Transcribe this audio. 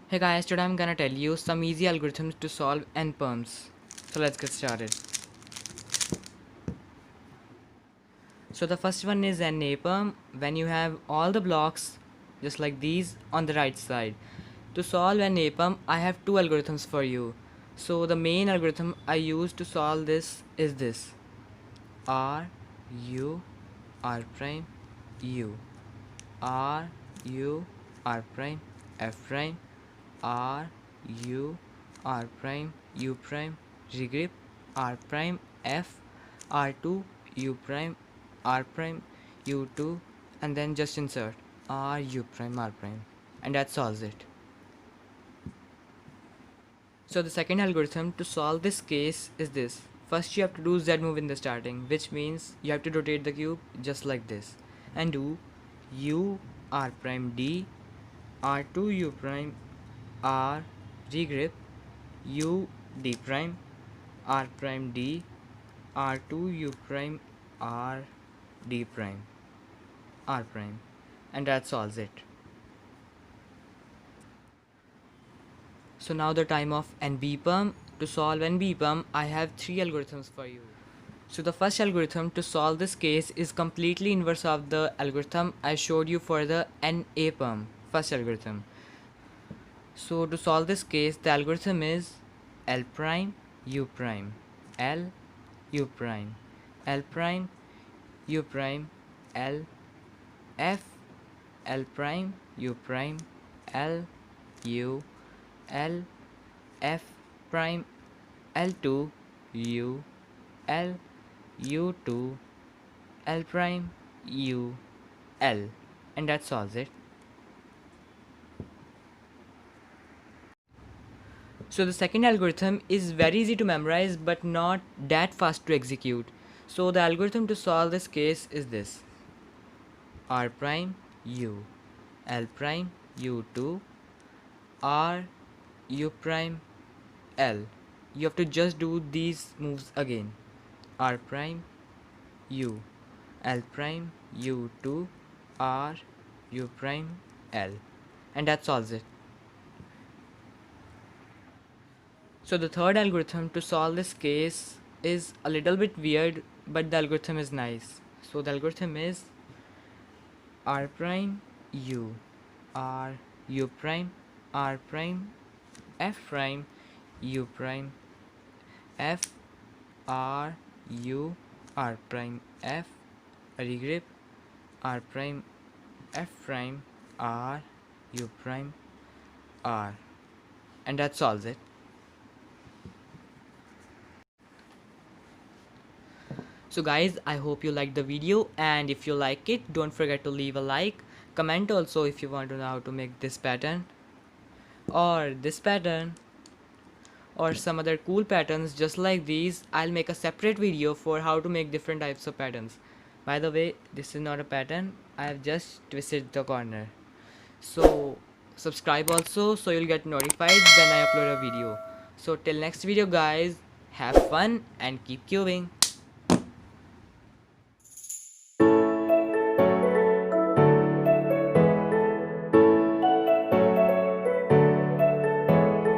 Hey guys, today I'm gonna tell you some easy algorithms to solve n perms. So let's get started. So the first one is an a perm when you have all the blocks just like these on the right side. To solve an a perm, I have two algorithms for you. So the main algorithm I use to solve this is this: R U R prime U R U R prime F prime R U R prime U prime regrip R prime F R2 U prime R prime U2, and then just insert R U prime R prime, and that solves it. So the second algorithm to solve this case is this. First you have to do Z move in the starting, which means you have to rotate the cube just like this and do U R prime D R2 U prime R regrip U D prime R prime D R2 U prime R D prime R prime, and that solves it. So now the time of NB perm. To solve NB perm, I have three algorithms for you. So the first algorithm to solve this case is completely inverse of the algorithm I showed you for the NA perm, first algorithm. So to solve this case, the algorithm is L prime U prime L U prime L prime U prime L F L prime U prime L U L F prime L2 U L U2 L prime U L, and that solves it. So the second algorithm is very easy to memorize but not that fast to execute. So the algorithm to solve this case is this: R prime U L prime U2 R U prime L. You have to just do these moves again. R prime U L prime U2 R U prime L, and that solves it. So the third algorithm to solve this case is a little bit weird, but the algorithm is nice. So the algorithm is R prime U R U prime R prime F prime U prime F R U R prime F regrip R prime F prime R U prime R, and that solves it. So guys, I hope you liked the video, and if you like it, don't forget to leave a like. Comment also if you want to know how to make this pattern or this pattern or some other cool patterns just like these. I'll make a separate video for how to make different types of patterns. By the way, this is not a pattern, I have just twisted the corner. So subscribe also so you'll get notified when I upload a video. So till next video guys, have fun and keep cubing.